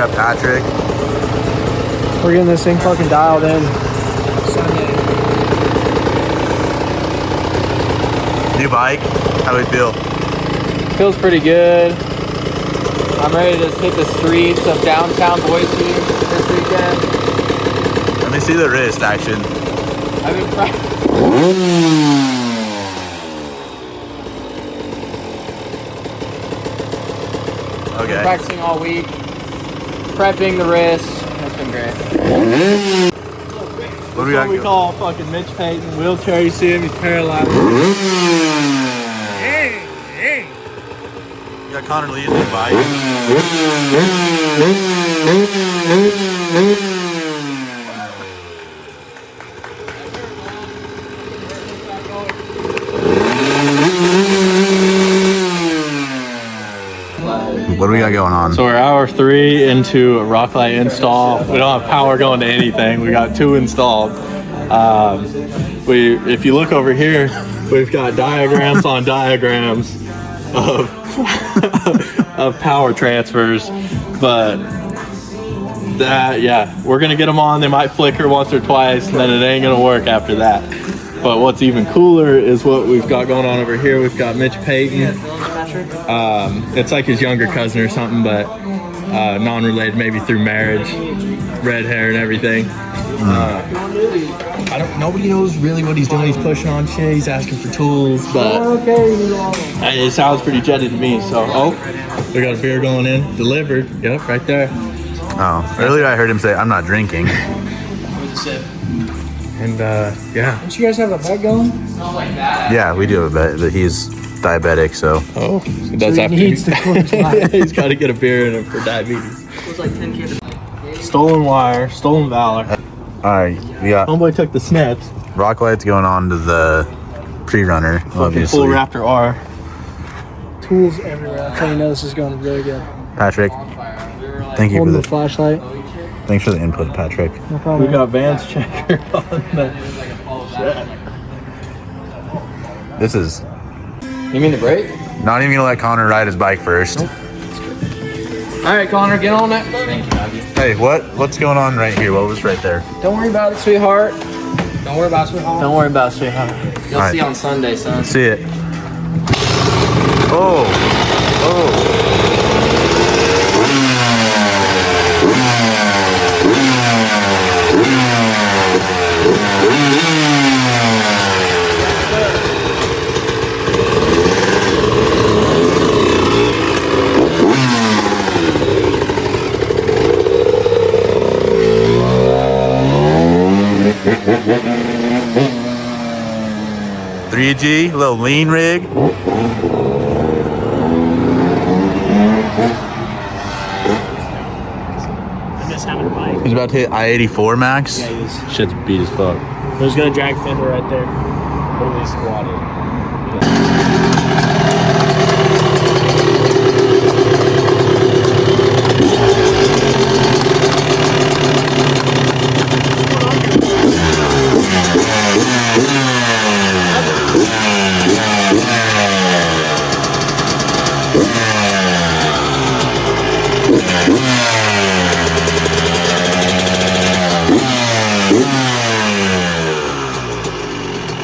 got Patrick. We're getting this thing fucking dialed in Sunday. New bike. How do we feel? Feels pretty good. I'm ready to hit the streets of downtown Boise this weekend. Let me see the wrist action. I've been practicing all week, prepping the wrist. It's been great. What do we got? We call fucking Mitch Payton wheelchair. You see him? He's paralyzed. You got Connor Lee in the bike. What do we got going on? So we're hour 3 into a rock light install. We don't have power going to anything. We got 2 installed. If you look over here, we've got diagrams on diagrams of of power transfers, but we're gonna get them on. They might flicker once or twice, and then it ain't gonna work after that. But what's even cooler is what we've got going on over here. We've got Mitch Payton. It's like his younger cousin or something, but non-related, maybe through marriage, red hair and everything. Nobody knows really what he's doing. He's pushing on shit. He's asking for tools, but it sounds pretty jetted to me. So, we got a beer going in, delivered. Yep, right there. Oh, earlier I heard him say, "I'm not drinking." And yeah. Don't you guys have a bet going? Yeah, we do have a bet, but he's diabetic, so. Oh, that's after needs to close life. He's got to get a beer in him for diabetes. Stolen wire, stolen valor. All right, we got Homeboy took the snaps. rock lights going on to the pre-runner, obviously. Full Raptor R. Tools everywhere. I'll tell you, this is going really good. Patrick, thank you for Holding the the flashlight. thanks for the input, Patrick. No problem. We got Vance checker on the. This is You mean the brake? not even gonna let Connor ride his bike first. Nope. All right, Connor, get on that. Thank you, Bobby. Hey, what's going on right here? What was right there? Don't worry about it, sweetheart. Don't worry about it, sweetheart. Don't worry about it, sweetheart. You'll All see right. on Sunday, son. See it. Oh. $3G, little lean rig. He's about to hit I-84 max. Yeah, he is. Shit's beat as fuck. There's gonna drag fender right there. Holy squatted.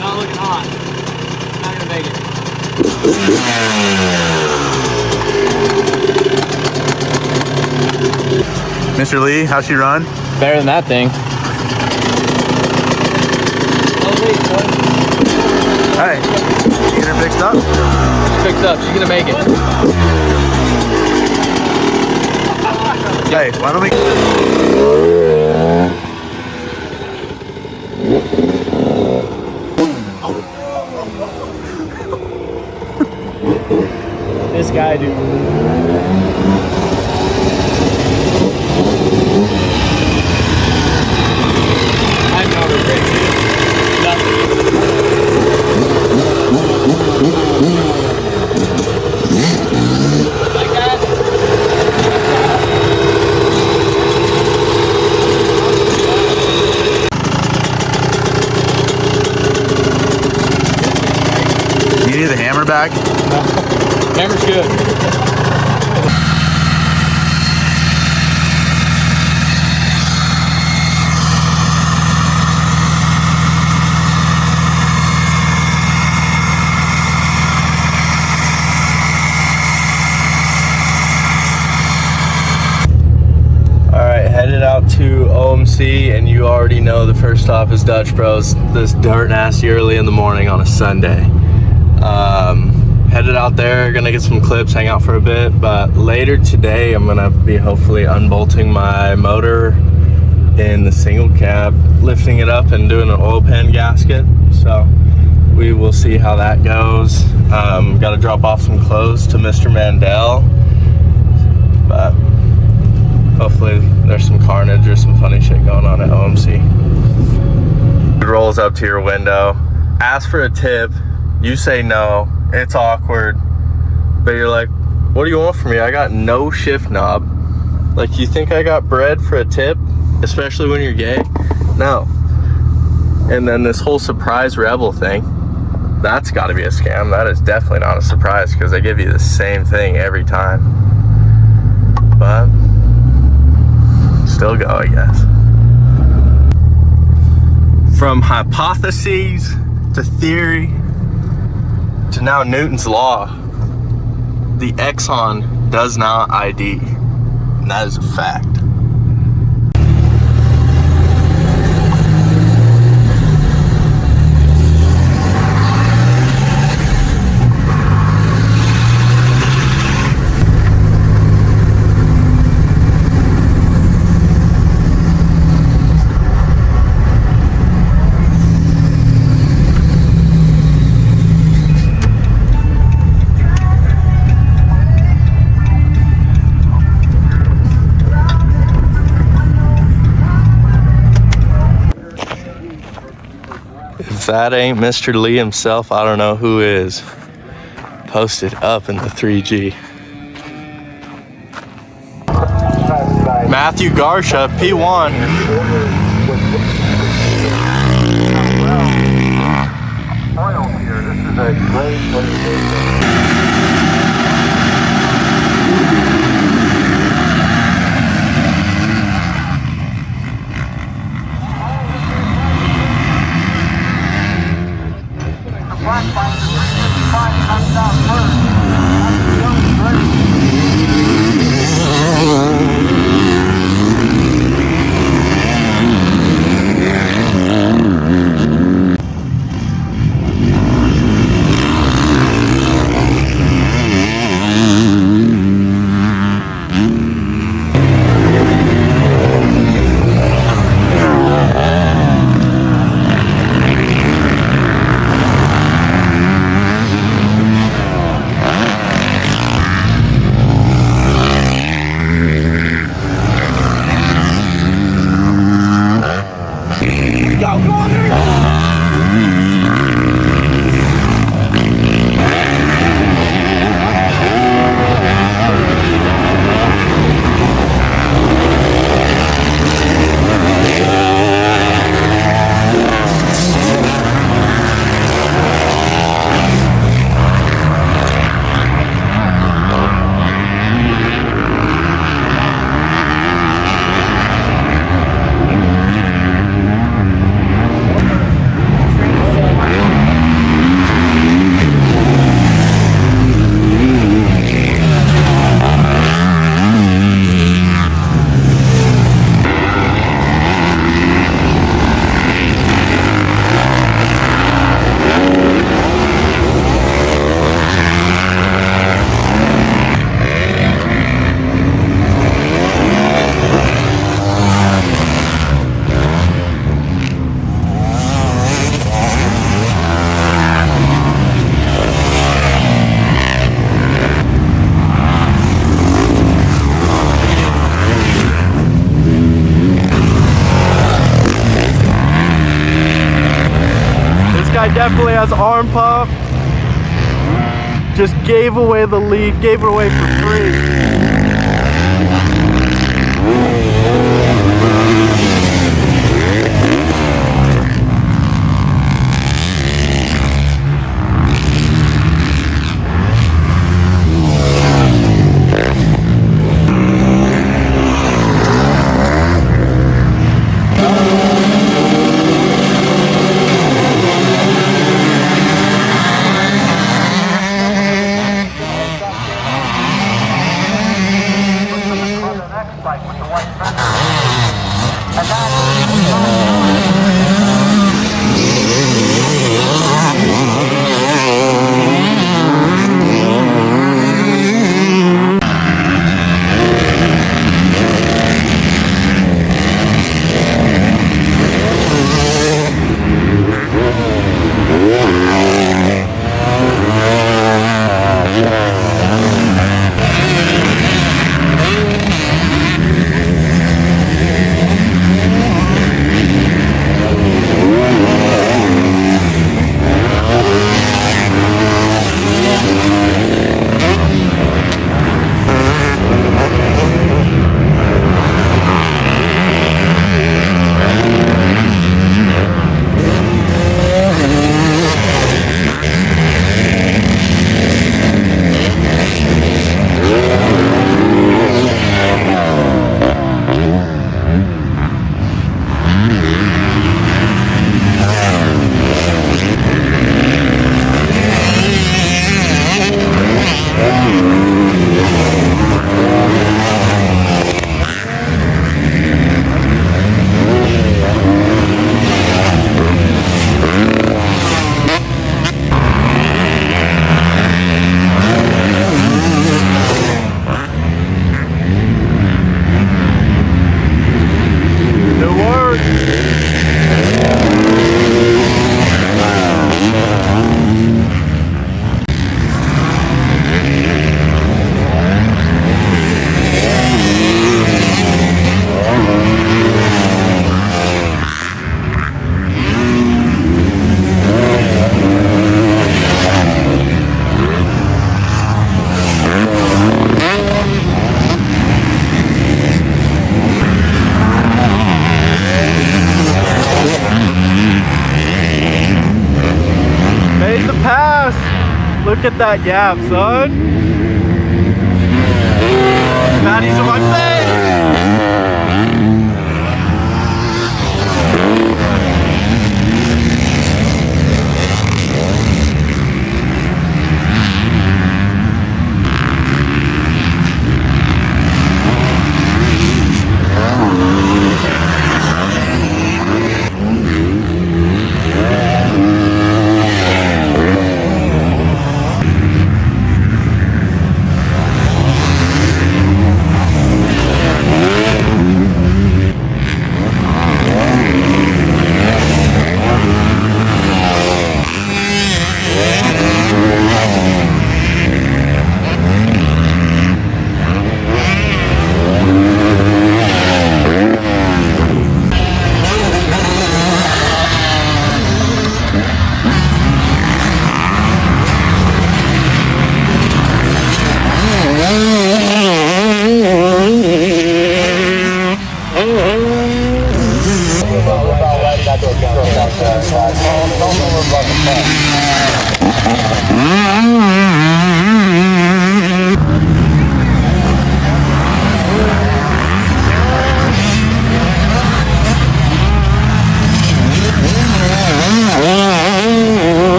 Not looking hot. Not gonna make it. Mr. Lee, how's she run? Better than that thing. Hey, you get her fixed up? She's fixed up. She's gonna make it. Hey, why don't we... This guy, dude. I'm not regretting nothing. Like that? You need the hammer back? Hammer's good. to OMC, and you already know the first stop is Dutch Bros. This dirt nasty early in the morning on a Sunday. Headed out there, gonna get some clips, hang out for a bit, but later today I'm gonna be hopefully unbolting my motor in the single cab, lifting it up and doing an oil pan gasket. So we will see how that goes. Got to drop off some clothes to Mr. Mandel, but hopefully there's some carnage or some funny shit going on at OMC. It rolls up to your window, asks for a tip, you say no, it's awkward, but you're like, what do you want from me? I got no shift knob. Like, you think I got bread for a tip, especially when you're gay? No. And then this whole surprise rebel thing, that's got to be a scam. That is definitely not a surprise, because they give you the same thing every time. But still go, I guess. From hypotheses to theory to now Newton's law, the Exxon does not ID. And that is a fact. If that ain't Mr. Lee himself, I don't know who is. Posted up in the 3G. Matthew Garsha, P1. This is a great place. Guy definitely has arm pump. Just gave away the lead, gave it away for free. at that gap, son. Patties in my face.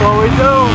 What we do?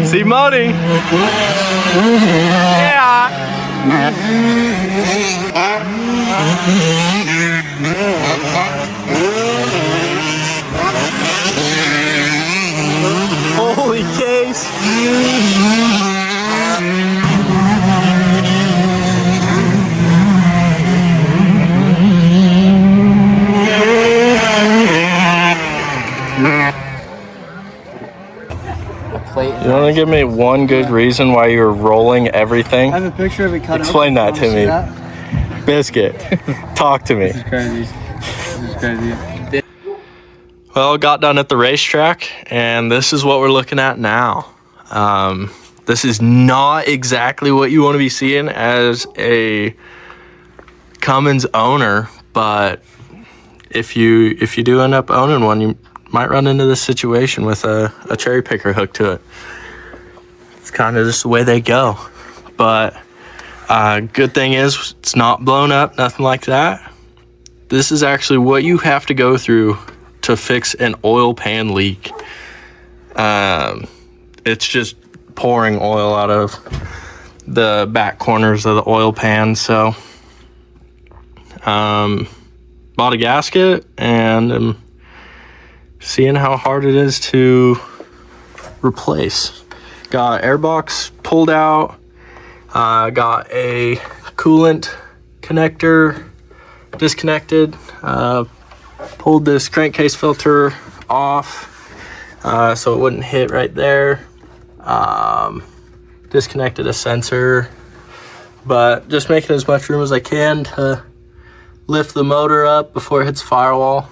See money. Yeah. Holy case. You want to give me one good reason why you're rolling everything? I have a picture of it cut. Explain that to me. Biscuit, talk to me. This is crazy. This is crazy. Well, got done at the racetrack, and this is what we're looking at now. This is not exactly what you want to be seeing as a Cummins owner, but if you do end up owning one, you might run into this situation with a cherry picker hooked to it. It's kind of just the way they go. But good thing is it's not blown up, nothing like that. This is actually what you have to go through to fix an oil pan leak. It's just pouring oil out of the back corners of the oil pan. So bought a gasket and I'm seeing how hard it is to replace. Got airbox pulled out, got a coolant connector disconnected, pulled this crankcase filter off so it wouldn't hit right there, disconnected a sensor, but just making as much room as I can to lift the motor up before it hits firewall.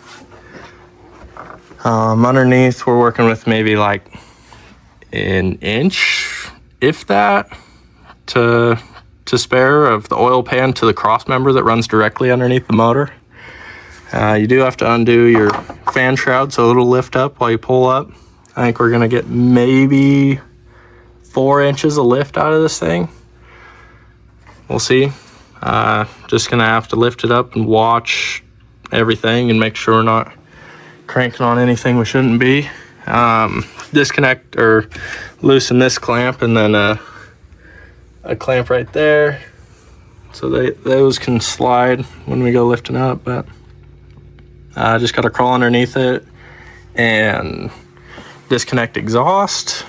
Underneath we're working with maybe like an inch, if that, to spare of the oil pan to the cross member that runs directly underneath the motor. You do have to undo your fan shroud so it'll lift up while you pull up. I think we're gonna get maybe 4 inches of lift out of this thing. We'll see. Just gonna have to lift it up and watch everything and make sure we're not cranking on anything we shouldn't be. Disconnect or loosen this clamp and then a clamp right there so those can slide when we go lifting up. But just got to crawl underneath it and disconnect exhaust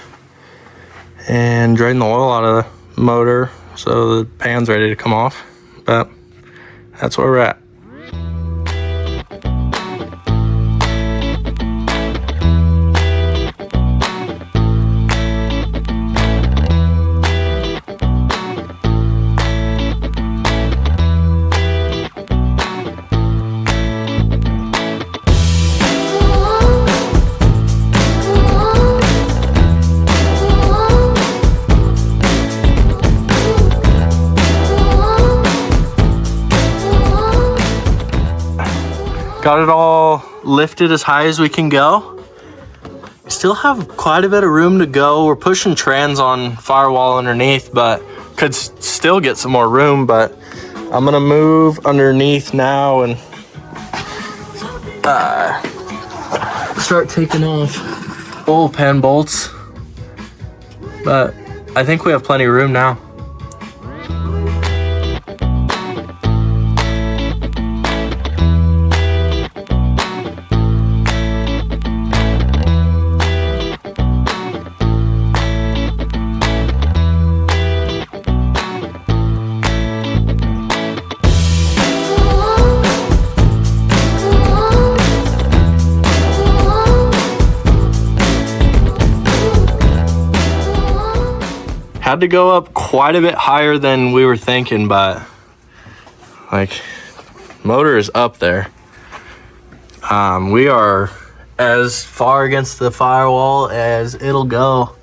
and drain the oil out of the motor so the pan's ready to come off. But that's where we're at. Got it all lifted as high as we can go. We still have quite a bit of room to go. We're pushing trans on firewall underneath, but could still get some more room. But I'm gonna move underneath now and start taking off oil pan bolts. But I think we have plenty of room now. Had to go up quite a bit higher than we were thinking, but like motor is up there. We are as far against the firewall as it'll go.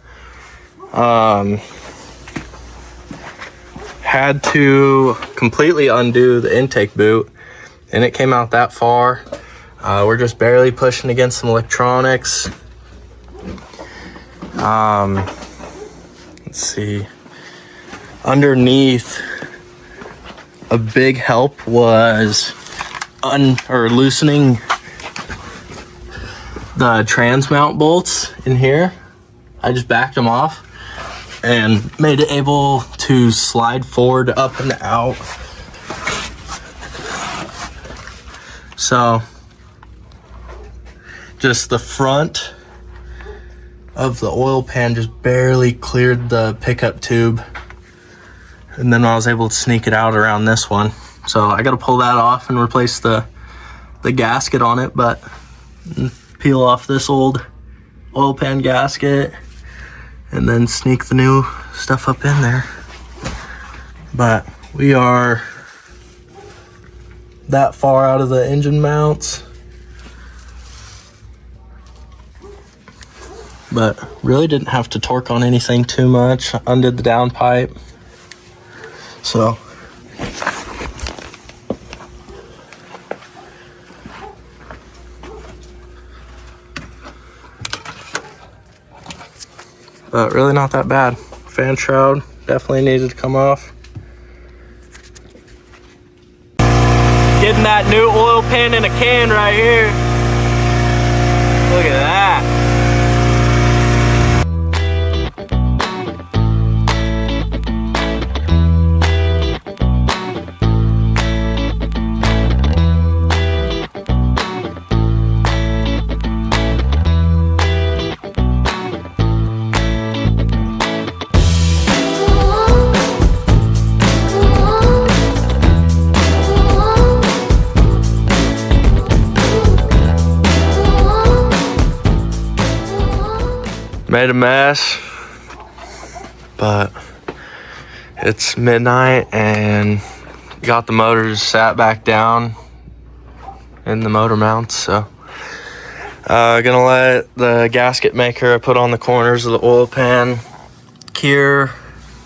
Had to completely undo the intake boot and it came out that far. We're just barely pushing against some electronics. Let's see. Underneath, a big help was loosening the trans mount bolts in here. I just backed them off. and made it able to slide forward, up and out. So just the front of the oil pan just barely cleared the pickup tube, and then I was able to sneak it out around this one. So I got to pull that off and replace the gasket on it, but peel off this old oil pan gasket and then sneak the new stuff up in there. But we are that far out of the engine mounts, but really didn't have to torque on anything too much. Undid the downpipe. So but really not that bad. Fan shroud definitely needed to come off. Getting that new oil pan in a can right here. Look at that. Made a mess, but it's midnight and got the motors sat back down in the motor mounts. So gonna let the gasket maker I put on the corners of the oil pan cure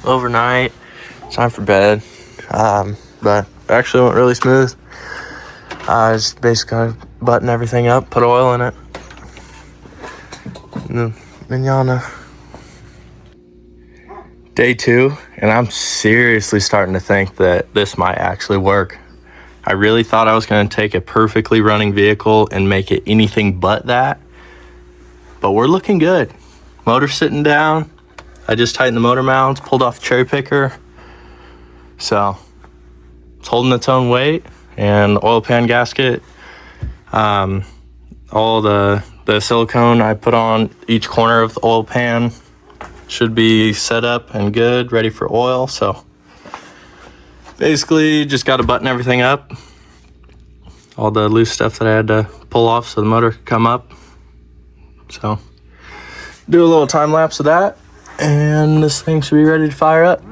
overnight. Time for bed. But actually went really smooth. Just basically button everything up, put oil in it, and manana. Day 2, and I'm seriously starting to think that this might actually work. I really thought I was going to take a perfectly running vehicle and make it anything but that, but we're looking good. Motor sitting down. I just tightened the motor mounts, pulled off the cherry picker, so it's holding its own weight. And the oil pan gasket, all the silicone I put on each corner of the oil pan should be set up and good, ready for oil. So basically just got to button everything up, all the loose stuff that I had to pull off so the motor could come up. So do a little time lapse of that, and this thing should be ready to fire up.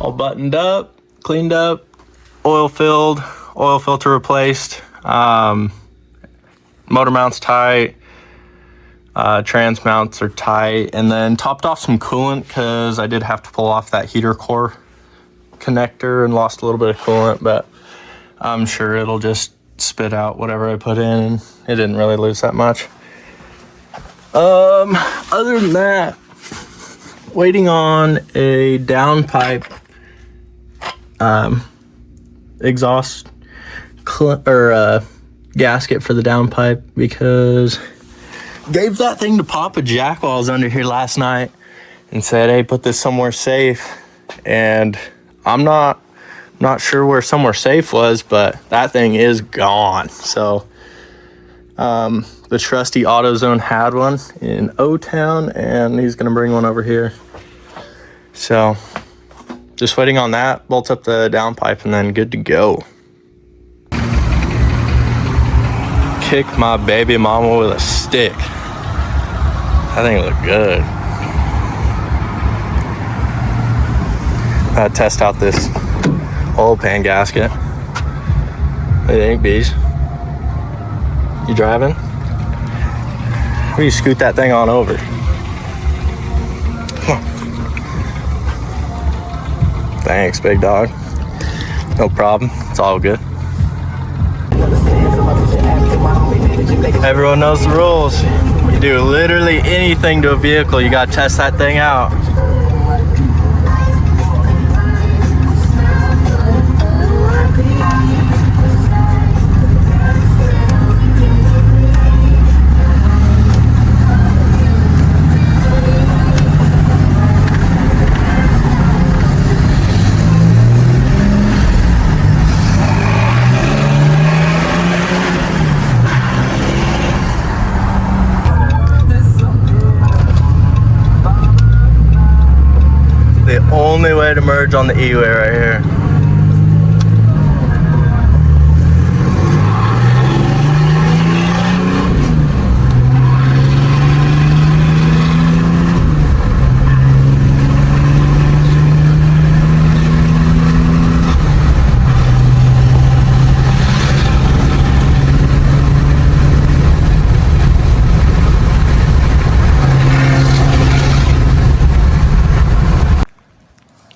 All buttoned up, cleaned up, oil filled, oil filter replaced, motor mounts tight, trans mounts are tight, and then topped off some coolant because I did have to pull off that heater core connector and lost a little bit of coolant, but I'm sure it'll just spit out whatever I put in, and it didn't really lose that much. Other than that, waiting on a downpipe exhaust gasket for the downpipe, because gave that thing to Papa Jack while I was under here last night and said, hey, put this somewhere safe. and I'm not sure where somewhere safe was, but that thing is gone. So the trusty AutoZone had one in O-Town, and he's gonna bring one over here. So just waiting on that, bolt up the downpipe, and then good to go. Kick my baby mama with a stick. That thing looked good. I'd test out this oil pan gasket. What do you think, Bees? You driving? How do you scoot that thing on over? Come on. Thanks, big dog. No problem. It's all good. Everyone knows the rules. You do literally anything to a vehicle, you gotta test that thing out. The only way to merge on the E-way right here.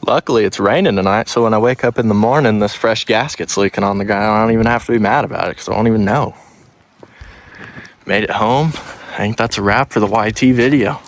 Luckily, it's raining tonight, so when I wake up in the morning, this fresh gasket's leaking on the ground. I don't even have to be mad about it because I won't even know. Made it home. I think that's a wrap for the YT video.